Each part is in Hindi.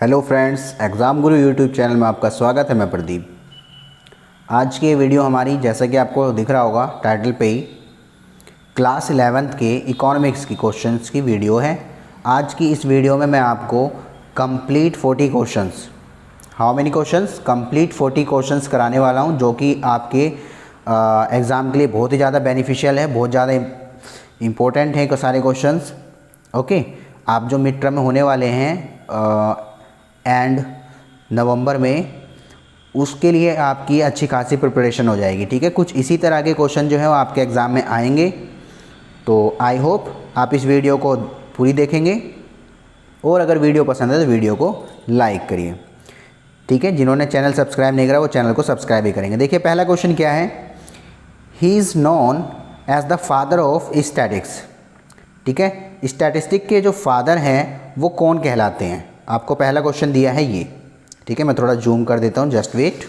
हेलो फ्रेंड्स, एग्ज़ाम गुरु यूट्यूब चैनल में आपका स्वागत है। मैं प्रदीप। आज की वीडियो हमारी, जैसा कि आपको दिख रहा होगा टाइटल पे ही, क्लास 11th के इकोनॉमिक्स की क्वेश्चंस की वीडियो है। आज की इस वीडियो में मैं आपको complete 40 questions, how many questions, complete 40 questions कराने वाला हूं, जो कि आपके एग्ज़ाम के लिए बहुत ही ज़्यादा बेनिफिशियल है, बहुत ज़्यादा इम्पोर्टेंट है सारे क्वेश्चंस। ओके, आप जो मिड टर्म में होने वाले हैं एंड नवंबर में, उसके लिए आपकी अच्छी खासी प्रिपरेशन हो जाएगी। ठीक है, कुछ इसी तरह के क्वेश्चन जो है वो आपके एग्ज़ाम में आएंगे। तो आई होप आप इस वीडियो को पूरी देखेंगे, और अगर वीडियो पसंद है तो वीडियो को लाइक करिए। ठीक है, जिन्होंने चैनल सब्सक्राइब नहीं करा वो चैनल को सब्सक्राइब भी करेंगे। देखिए पहला क्वेश्चन क्या है, he is known as the father of statics. ठीक है, स्टैटिस्टिक के जो फादर हैं वो कौन कहलाते हैं, आपको पहला क्वेश्चन दिया है ये। ठीक है, मैं थोड़ा जूम कर देता हूँ, just wait.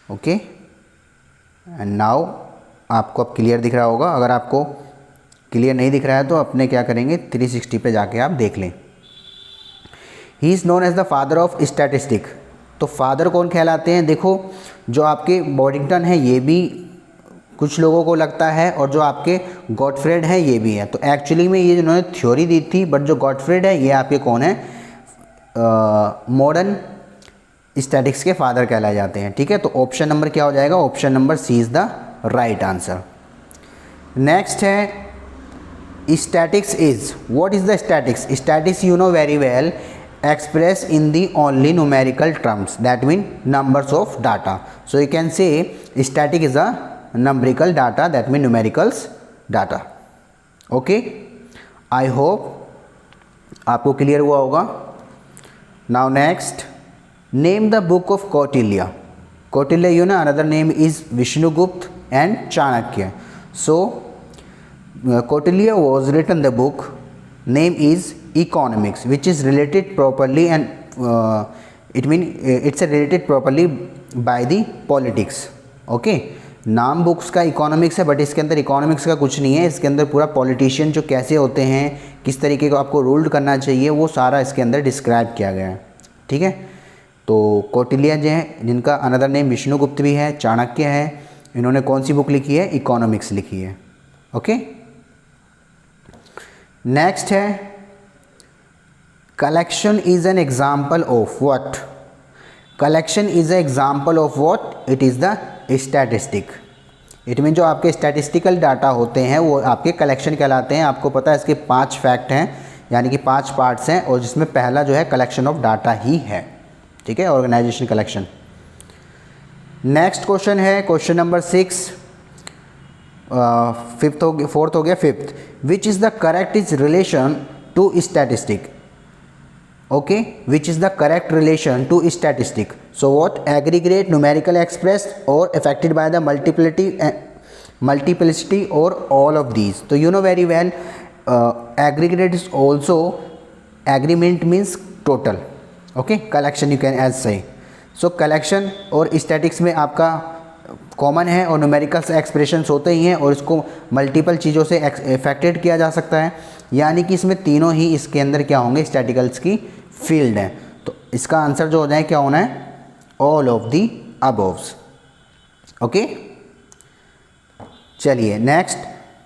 Okay, and now आपको अब क्लियर दिख रहा होगा। अगर आपको क्लियर नहीं दिख रहा है तो अपने क्या करेंगे, 360 पे जाके आप देख लें। He is known as the father of statistic. तो फादर कौन कहलाते हैं, देखो जो आपके बॉडिंगटन है ये भी कुछ लोगों को लगता है, और जो आपके गॉटफ्रेड है ये भी है। तो एक्चुअली में ये जिन्होंने थ्योरी दी थी, बट जो गॉटफ्रेड है ये आपके कौन है, मॉडर्न स्टैटिक्स के फादर कहलाए जाते हैं। ठीक है, तो ऑप्शन नंबर क्या हो जाएगा, option number C is the right answer. Next है statics is, what is the statics. Statics you know very well expressed in the only numerical terms, that mean numbers of data. So you can say static is a numerical data, that mean numericals data. Okay, I hope आपको क्लियर हुआ होगा। Now next, name the book of Kautilya. Kautilya, you know, another name is Vishnugupta and Chanakya. So Kautilya was written the book, name is economics, which is related properly and it mean it's related properly by the politics. Okay, नाम बुक्स का इकोनॉमिक्स है, बट इसके अंदर इकोनॉमिक्स का कुछ नहीं है। इसके अंदर पूरा पॉलिटिशियन जो कैसे होते हैं, किस तरीके को आपको रूल्ड करना चाहिए, वो सारा इसके अंदर डिस्क्राइब किया गया है। ठीक है, तो कौटिल्य जो है, जिनका अनदर नेम विष्णुगुप्त भी है, चाणक्य है, इन्होंने कौन सी बुक लिखी है, इकोनॉमिक्स लिखी है। ओके, नेक्स्ट है collection is an example of what. collection is an example of what, it is the statistic. It mean जो आपके स्टैटिस्टिकल डाटा होते हैं वो आपके कलेक्शन कहलाते हैं। आपको पता है इसके 5 फैक्ट हैं, यानी कि 5 पार्ट्स हैं, और जिसमें पहला जो है कलेक्शन ऑफ डाटा ही है। ठीक है, ऑर्गेनाइजेशन कलेक्शन। नेक्स्ट क्वेश्चन है क्वेश्चन नंबर 6, फोर्थ हो गया, fifth. Which is the correct is relation to statistic. Okay, which is the correct relation to statistic. So what, aggregate, numerical expressed, or affected by the multiplicity or all of these. So you know very well aggregate is also, agreement means total. Okay, collection you can as say. So collection और statistics में आपका कॉमन है, और न्यूमेरिकल्स एक्सप्रेशंस होते ही हैं, और इसको मल्टीपल चीज़ों से इफेक्टेड किया जा सकता है, यानी कि इसमें तीनों ही इसके अंदर क्या होंगे, स्टैटिकल्स की फील्ड है। तो इसका आंसर जो हो जाए क्या होना है, ऑल ऑफ दी अबोव्स। ओके, चलिए नेक्स्ट।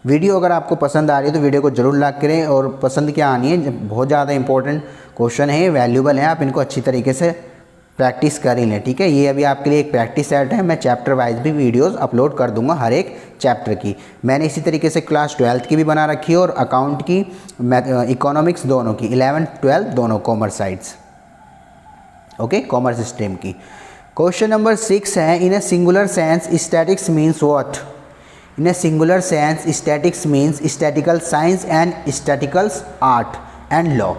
वीडियो अगर आपको पसंद आ रही है तो वीडियो को जरूर लाइक करें, और पसंद क्या आनी है, बहुत ज़्यादा इंपॉर्टेंट क्वेश्चन है, वैल्यूबल है, आप इनको अच्छी तरीके से प्रैक्टिस कर ही लें। ठीक है, ये अभी आपके लिए एक प्रैक्टिस सेट है, मैं चैप्टर वाइज भी वीडियोस अपलोड कर दूंगा हर एक चैप्टर की। मैंने इसी तरीके से क्लास 12th की भी बना रखी है, और अकाउंट की, इकोनॉमिक्स दोनों की, 11th 12th दोनों commerce sides. Okay, commerce stream की। क्वेश्चन नंबर 6 है, in a singular sense statics means what. In a singular sense statics means statical science and staticals art and law.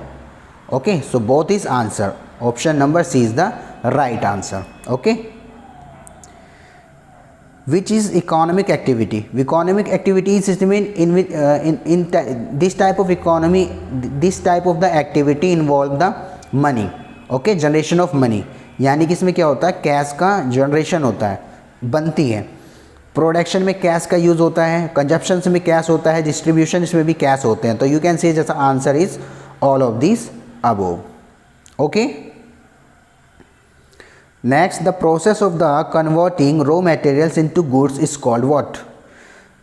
Okay, so both is answer, option number C is the right answer. Okay, which is economic activity. Economic activity is in this type of economy, this type of the activity involve the money. Okay, generation of money, यानी कि इसमें क्या होता है, कैश का जनरेशन होता है, बनती है। प्रोडक्शन में कैश का यूज़ होता है, कंजप्शन में कैश होता है, डिस्ट्रीब्यूशन इसमें भी कैश होते हैं। तो यू कैन से जैसा answer is all of this above. Okay. Next, the process of the converting raw materials into goods is called what?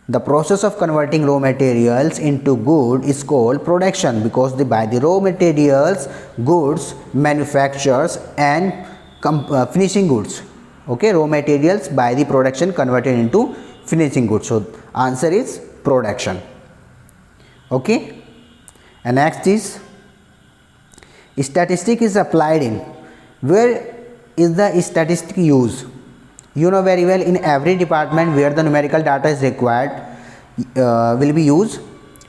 The process of converting raw materials into good is called production, because by the raw materials, goods, manufactures and finishing goods. Okay, raw materials by the production converted into finishing goods. So answer is production. Okay, and next is statistic is applied in. Where is the statistic used? You know very well, in every department where the numerical data is required will be used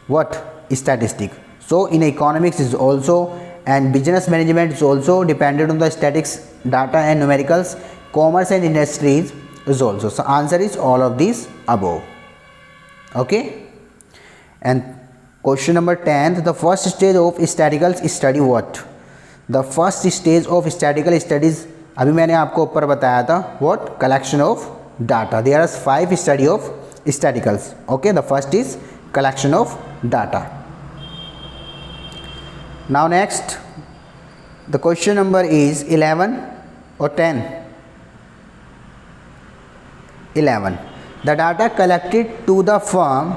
what? Statistic. So in economics is also, and business management is also dependent on the statistics data and numericals. Commerce and industries is also. So answer is all of these above. Okay, and question number 10, the first stage of statistical study what? The first stage of statistical studies, अभी मैंने आपको ऊपर बताया था, what? Collection of data. There are 5 study of statisticals. Okay, the first is collection of data. Now next, the question number is 11 or 10? 11. The data collected to the firm,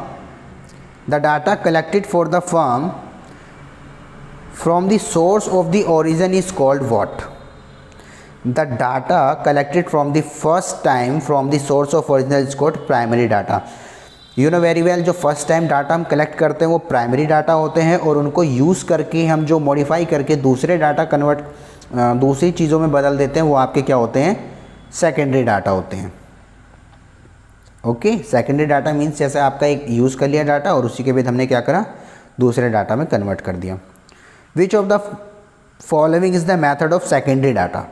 the data collected for the firm from the source of the origin is called what? The data collected from the first time from the source of original is called primary data. You know very well, जो फर्स्ट टाइम डाटा हम कलेक्ट करते हैं वो प्राइमरी डाटा होते हैं, और उनको यूज़ करके हम जो मॉडिफाई करके दूसरे डाटा कन्वर्ट दूसरी चीज़ों में बदल देते हैं वो आपके क्या होते हैं? सेकेंडरी डाटा होते हैं. ओके, सेकेंडरी डाटा मीन्स जैसे आपका एक यूज़ कर लिया डाटा और उसी के बाद हमने क्या करा? दूसरे डाटा में कन्वर्ट कर दिया. विच of the following is the method of secondary data?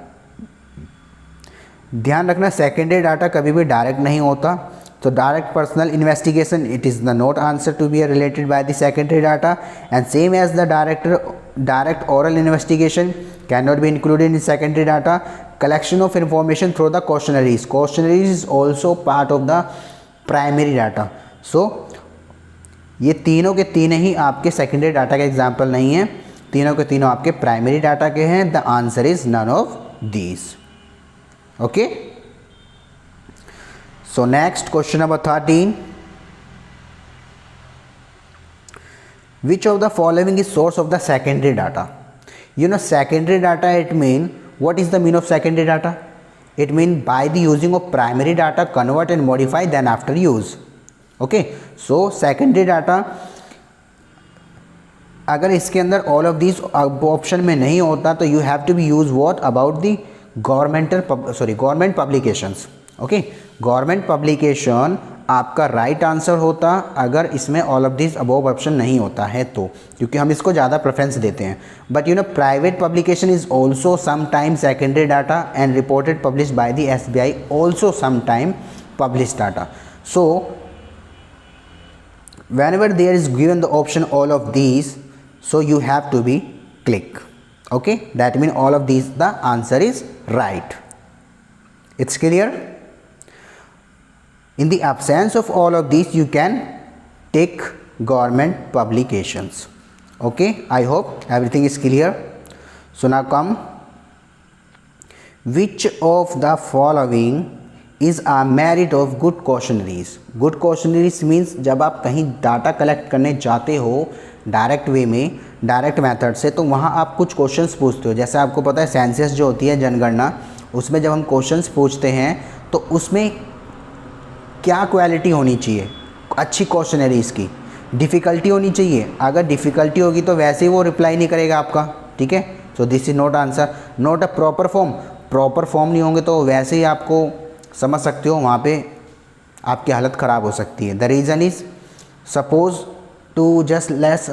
ध्यान रखना, सेकेंडरी डाटा कभी भी डायरेक्ट नहीं होता. तो direct personal investigation, it is the not answer to be related by the secondary data, and same as the direct oral investigation cannot be included in secondary data. Collection of information through the questionnaires. Questionnaires is also part of the primary data. So ये तीनों के तीनों ही आपके सेकेंडरी डाटा के एग्जाम्पल नहीं हैं, तीनों के तीनों आपके प्राइमरी डाटा के हैं. The answer is none of these. Okay, so next question number 13. Which of the following is source of the secondary data? You know secondary data, it mean, what is the mean of secondary data? It mean by the using of primary data convert and modify then after use. Okay, so secondary data अगर इसके अंदर all of these ऑप्शन में नहीं होता तो you have to be use what about the government publications. Okay, government publication आपका राइट आंसर होता अगर इसमें all of this above option नहीं होता है तो, क्योंकि हम इसको ज़्यादा प्रेफरेंस देते हैं. But you know private publication is also sometime secondary data and reported publish by the SBI also sometime publish data. So whenever there is given the option all of these, so you have to be click. Okay, that means all of these the answer is right. It's clear? In the absence of all of these you can take government publications. Okay, I hope everything is clear. So now come, which of the following is a merit of good questionnaires? Good questionnaires means जब आप कहीं डाटा कलेक्ट करने जाते हो डायरेक्ट वे में, डायरेक्ट मेथड से, तो वहाँ आप कुछ क्वेश्चंस पूछते हो. जैसे आपको पता है सेंसस जो होती है जनगणना, उसमें जब हम क्वेश्चंस पूछते हैं तो उसमें क्या क्वालिटी होनी चाहिए? अच्छी क्वेश्चनरीज की डिफ़िकल्टी होनी चाहिए. अगर डिफ़िकल्टी होगी तो वैसे ही वो रिप्लाई नहीं करेगा आपका. ठीक है, so this is not answer. Not a proper form, proper form नहीं होंगे तो वैसे ही आपको समझ सकते हो वहाँ पे आपकी हालत ख़राब हो सकती है. The reason is suppose to just less,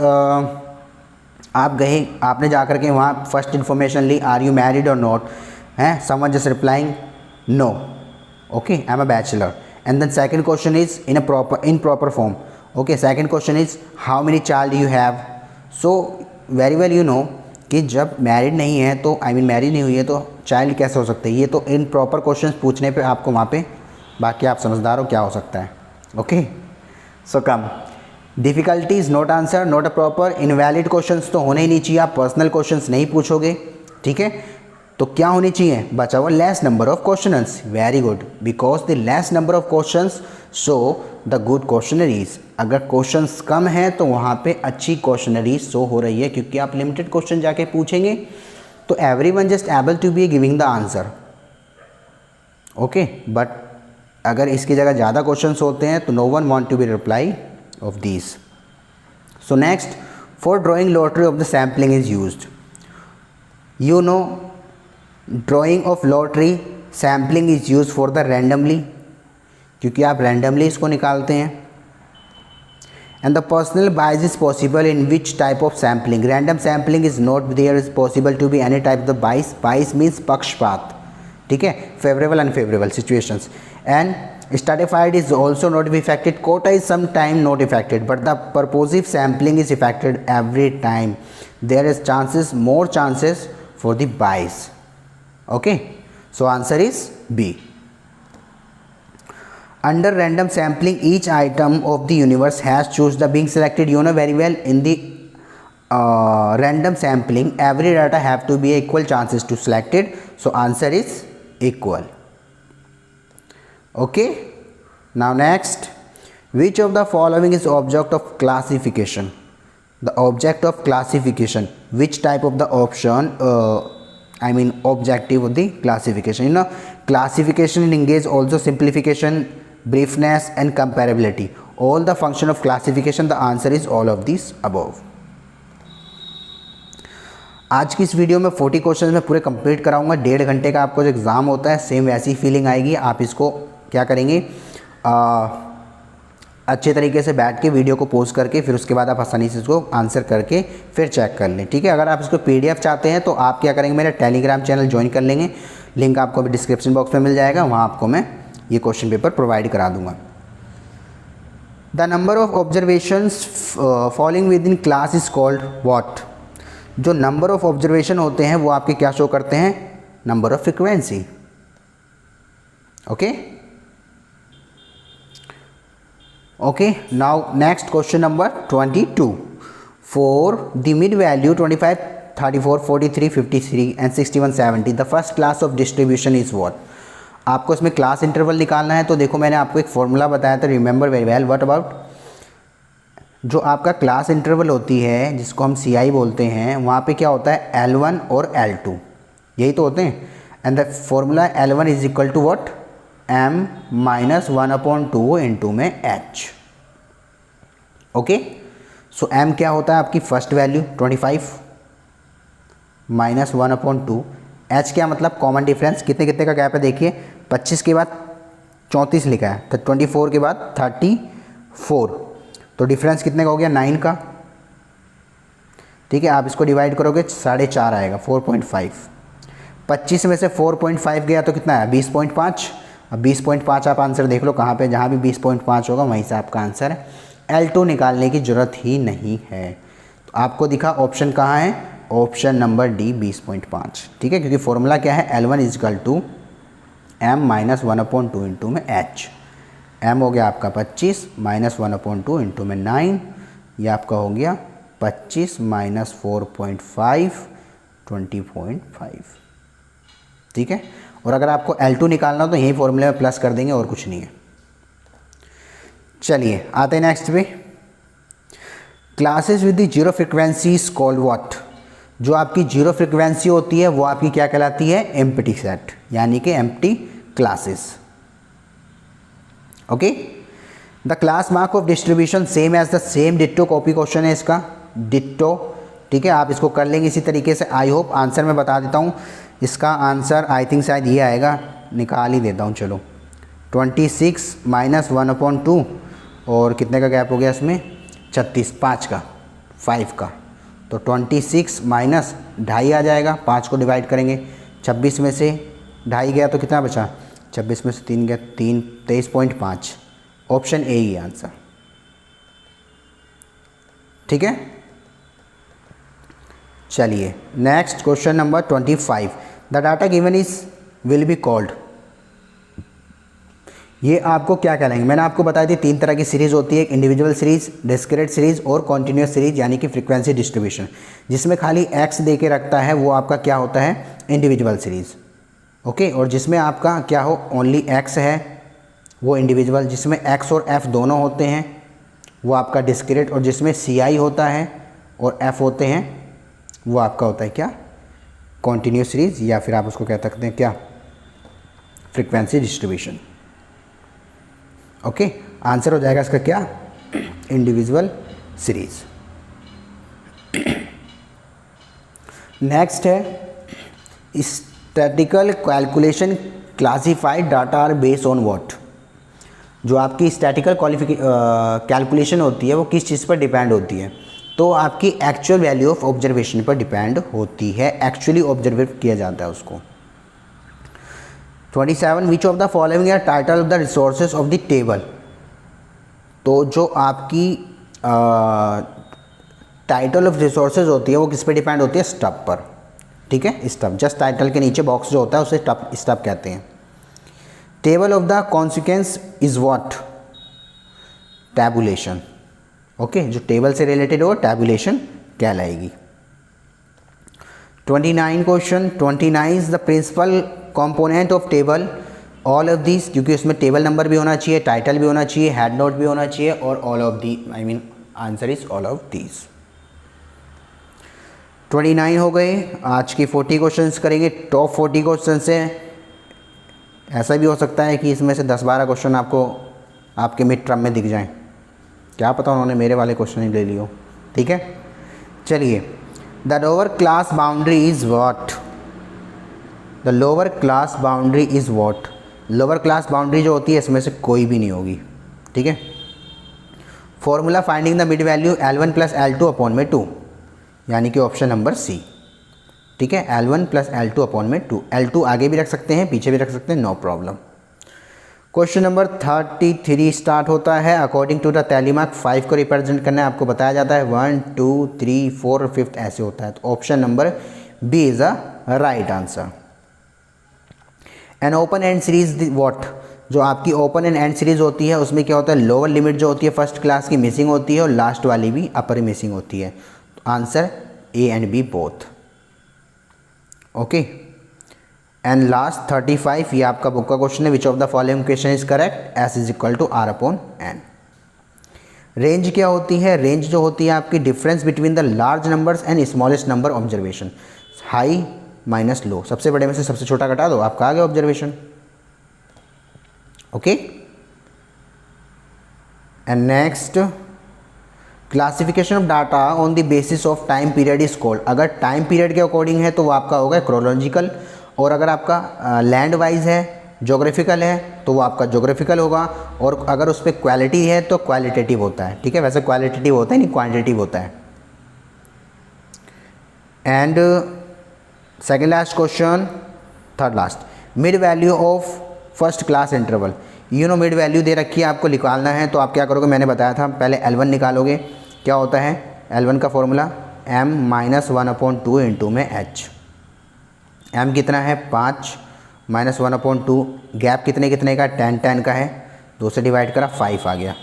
आप गए, आपने जा कर के वहाँ फर्स्ट इन्फॉर्मेशन ली, आर यू मैरिड और नॉट, हैं, someone just replying no, okay, I am a bachelor. And then second question is in proper form. Okay, second question is how many child you have. So very well you know कि जब मैरिड नहीं है तो मैरिड नहीं हुई है तो चाइल्ड कैसे हो सकते हैं. ये तो इन प्रॉपर क्वेश्चंस पूछने पे आपको वहाँ पे, बाकी आप समझदार हो क्या हो सकता है. Okay, so come difficulty is not answer, not a proper. Invalid questions तो होने ही नहीं चाहिए. आप पर्सनल क्वेश्चंस नहीं पूछोगे. ठीक है, तो क्या होनी चाहिए बचा हुआ less number of questions. Very good, because the less number of questions so the good questionnaires. अगर क्वेश्चंस कम है तो वहाँ पे अच्छी क्वेश्चनरी शो हो रही है, क्योंकि आप लिमिटेड क्वेश्चन जाके पूछेंगे तो everyone just able to be giving the answer. Okay, but अगर इसकी जगह ज़्यादा क्वेश्चंस होते हैं तो no one want to be reply of these. So next, for drawing lottery of the sampling is used. You know drawing of lottery sampling is use for the randomly, क्योंकि आप रैंडमली इसको निकालते हैं। And the personal bias is possible in which type of sampling. Random sampling is not there is possible to be any type of the bias. Bias means पक्षपात, ठीक है, favourable unfavourable situations. And stratified is also not be affected. Quota is sometime not affected, but the purposive sampling is affected every time. There is more chances for the bias. Okay, so answer is B. Under random sampling, each item of the universe has choose the being selected. You know very well, in the random sampling, every data have to be equal chances to selected. So answer is equal. Okay, now next, which of the following is object of classification? The object of classification, which type of the option objective of the classification? You know, classification engage also simplification, briefness and comparability. All the function of classification, the answer is all of these above. आज की इस वीडियो में 40 क्वेश्चन मैं पूरे कंप्लीट कराऊंगा। 1.5 घंटे का आपको जो एग्ज़ाम होता है सेम वैसी फीलिंग आएगी। आप इसको क्या करेंगे, अच्छे तरीके से बैठ के वीडियो को पोस्ट करके फिर उसके बाद आप आसानी से इसको आंसर करके फिर चेक कर लें, ठीक है। अगर आप इसको PDF चाहते हैं तो आप क्या करेंगे, मेरा टेलीग्राम चैनल ज्वाइन कर लेंगे। लिंक आपको डिस्क्रिप्शन बॉक्स में मिल जाएगा, वहाँ आपको मैं ये क्वेश्चन पेपर प्रोवाइड करा दूँगा। The number of observations falling with in class is called what. जो नंबर ऑफ ऑब्जर्वेशन होते हैं वो आपके क्या शो करते हैं, number of frequency. Okay, now next question number 22. For the mid value 25, 34, 43, 53 and 61, 70, the first class of distribution is what? आपको इसमें क्लास इंटरवल निकालना है। तो देखो मैंने आपको एक फॉर्मूला बताया था, remember very well. What about, जो आपका क्लास इंटरवल होती है जिसको हम CI बोलते हैं, वहाँ पे क्या होता है L1 और L2, यही तो होते हैं। And the formula L1 is equal to what, m-1/2 into में h। ओके, सो m क्या होता है आपकी फर्स्ट वैल्यू 25 -1/2, h क्या मतलब कॉमन डिफरेंस, कितने कितने का गैप है देखिए, 25 के बाद 34 लिखा है तो 24 के बाद 34, तो डिफरेंस कितने का हो गया 9 का, ठीक है। आप इसको डिवाइड करोगे 4.5 आएगा, 4.5। 25 में से 4.5 गया तो कितना है 20.5। अब 20.5 आप आंसर देख लो कहाँ पे, जहाँ भी 20.5 होगा वहीं से आपका आंसर है। L2 निकालने की ज़रूरत ही नहीं है। तो आपको दिखा ऑप्शन कहाँ है, ऑप्शन नंबर डी 20.5, ठीक है, क्योंकि फॉर्मूला क्या है L1 is equal to m-1/2 into में h। m हो गया आपका 25 -1/2 इंटू में 9, ये आपका हो गया 25 - 4.5 20.5, ठीक है। और अगर आपको L2 निकालना हो तो यही फॉर्मूले में प्लस कर देंगे और कुछ नहीं है। चलिए आते हैं नेक्स्ट पे, classes with the zero frequency is called what. जो आपकी जीरो फ्रिक्वेंसी होती है वो आपकी क्या कहलाती है, एम्प्टी सेट, यानी कि empty classes. Okay, the class mark of distribution same as the same, ditto copy question है इसका, डिट्टो, ठीक है। आप इसको कर लेंगे इसी तरीके से। आई होप आंसर मैं बता देता हूँ, इसका आंसर आई थिंक शायद ये आएगा, निकाल ही देता हूँ चलो। 26 -1/2 और कितने का गैप हो गया इसमें 36, 5 का 5 का, तो 26 माइनस 2.5 आ जाएगा, 5 को डिवाइड करेंगे, 26 में से 2.5 गया तो कितना बचा, 26 में से 3 गया 3, 23.5। ऑप्शन ए ही आंसर, ठीक है। चलिए next question number 25, the data given is will be called. ये आपको क्या कहलाएंगे, मैंने आपको बताया थी 3 तरह की सीरीज़ होती है, एक इंडिविजुअल सीरीज़, डिस्क्रीट सीरीज़ और कॉन्टिन्यूस सीरीज़ यानी कि फ्रीक्वेंसी डिस्ट्रीब्यूशन। जिसमें खाली एक्स दे के रखता है वो आपका क्या होता है, इंडिविजुअल सीरीज़। ओके, और जिसमें आपका क्या हो, ओनली एक्स है वो इंडिविजुअल। जिसमें एक्स और एफ दोनों होते हैं वो आपका डिस्क्रीट, और जिसमें सी आई होता है और एफ होते हैं वो आपका होता है क्या, कॉन्टिन्यूस सीरीज़, या फिर आप उसको कह सकते हैं क्या, फ्रीक्वेंसी डिस्ट्रीब्यूशन। ओके, आंसर हो जाएगा इसका क्या, इंडिविजुअल सीरीज। नेक्स्ट है statical calculation classified data are based on what. जो आपकी स्टैटिकल कैलकुलेशन होती है वो किस चीज़ पर डिपेंड होती है, तो आपकी एक्चुअल वैल्यू ऑफ ऑब्जर्वेशन पर डिपेंड होती है, एक्चुअली ऑब्जर्व किया जाता है उसको। 27 which of the following are title of the resources of the table. तो जो आपकी टाइटल ऑफ रिसोर्सेज होती है वो किस पे डिपेंड होती है, स्टब पर। ठीक है, स्टब, जस्ट टाइटल के नीचे बॉक्स जो होता है उसे स्टब कहते हैं। Table of the consequence is what, tabulation. Okay, जो टेबल से रिलेटेड हो टैबुलेशन कहलाएगी। 29 question, 29 is the principal component of table all of this, क्योंकि उसमें टेबल नंबर भी होना चाहिए, टाइटल भी होना चाहिए, हेड नोट भी होना चाहिए, और all of the, I mean answer is all of these. 29 हो गए। आज की 40 क्वेश्चंस करेंगे। टॉप 40 क्वेश्चन से ऐसा भी हो सकता है कि इसमें से 10-12 क्वेश्चन आपको आपके मिड टर्म में दिख जाएं, क्या पता उन्होंने मेरे वाले क्वेश्चन ही ले लियो। ठीक है, चलिए। The lower class boundary is what, the lower class boundary is what. Lower class boundary जो होती है इसमें से कोई भी नहीं होगी। ठीक है, formula finding the mid value L1 + L2 upon में 2, यानी कि ऑप्शन नंबर सी। ठीक है, L1 + L2 अपॉन में 2। L2 आगे भी रख सकते हैं, पीछे भी रख सकते हैं, no problem. Question number 33 start होता है। अकॉर्डिंग टू द तैलीमात 5 को रिप्रेजेंट करना है, आपको बताया जाता है 1 2 3 4 5 ऐसे होता है। तो option number B is a right answer. An open end series what, जो आपकी ओपन एंड एंड सीरीज होती है उसमें क्या होता है, लोअर लिमिट जो होती है फर्स्ट क्लास की मिसिंग होती है और लास्ट वाली भी अपर मिसिंग होती है। तो answer A and B both. Okay, and last 35, ये आपका बुक का क्वेश्चन है। Which of the following question is correct, S is equal to R upon N. Range क्या होती है, रेंज जो होती है आपकी difference between the large numbers and smallest number observation, high minus low, सबसे बड़े में से सबसे छोटा घटा दो, आपका आ गया observation. Okay, and next classification of data on the basis of time period is called. अगर टाइम पीरियड के अकॉर्डिंग है तो वो आपका होगा क्रोनोलॉजिकल, और अगर आपका लैंड वाइज है, जोग्राफिकल है, तो वो आपका जोग्राफिकल होगा, और अगर उस पर क्वालिटी है तो क्वालिटेटिव होता है। ठीक है, वैसे क्वालिटेटिव होता है नहीं, क्वांटिटेटिव होता है। And second last question, third last, mid value of first class interval. Mid value दे रखी है, आपको निकालना है, तो आप क्या करोगे, मैंने बताया था पहले L1 निकालोगे। क्या होता है L1 का फॉर्मूला, m - 1/2 इंटू में h। m कितना है 5 - 1/2, गैप कितने कितने का 10 का है, 2 से डिवाइड करा 5 आ गया।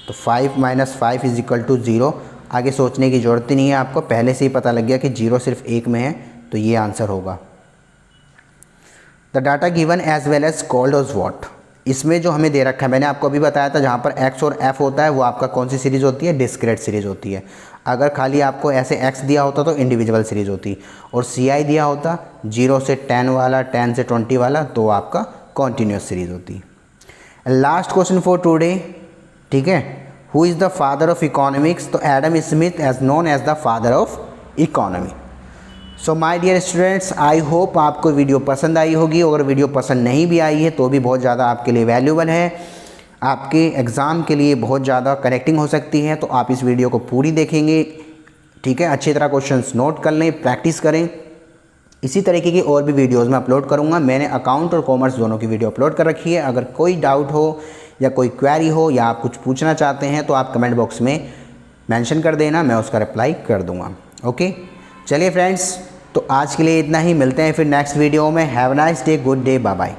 तो 5 - 5 इज इक्वल टू 0। आगे सोचने की ज़रूरत ही नहीं है, आपको पहले से ही पता लग गया कि 0 सिर्फ एक में है, तो ये आंसर होगा। The data given as well as called as what. इसमें जो हमें दे रखा है, मैंने आपको अभी बताया था, जहाँ पर x और f होता है वो आपका कौन सी सीरीज़ होती है, डिस्क्रीट सीरीज़ होती है। अगर खाली आपको ऐसे x दिया होता तो इंडिविजुअल सीरीज़ होती, और CI दिया होता 0 से 10 वाला, 10 से 20 वाला, तो आपका कॉन्टीन्यूस सीरीज़ होती। Last question for today. ठीक है, who is the father of economics. तो Adam Smith as known as the father of economy. So my dear students, I hope आपको वीडियो पसंद आई होगी। अगर वीडियो पसंद नहीं भी आई है तो भी बहुत ज़्यादा आपके लिए वैल्यूबल है, आपके एग्ज़ाम के लिए बहुत ज़्यादा कनेक्टिंग हो सकती है, तो आप इस वीडियो को पूरी देखेंगे। ठीक है, अच्छी तरह क्वेश्चंस नोट कर लें, प्रैक्टिस करें। इसी तरीके की और भी वीडियोज़ मैं अपलोड करूँगा। मैंने अकाउंट और कॉमर्स दोनों की वीडियो अपलोड कर रखी है। अगर कोई डाउट हो या कोई क्वेरी हो या आप कुछ पूछना चाहते हैं तो आप कमेंट बॉक्स में मेंशन कर देना, मैं उसका रिप्लाई कर दूँगा। ओके, चलिए फ्रेंड्स, तो आज के लिए इतना ही। मिलते हैं फिर नेक्स्ट वीडियो में। Have a nice day, good day, bye bye.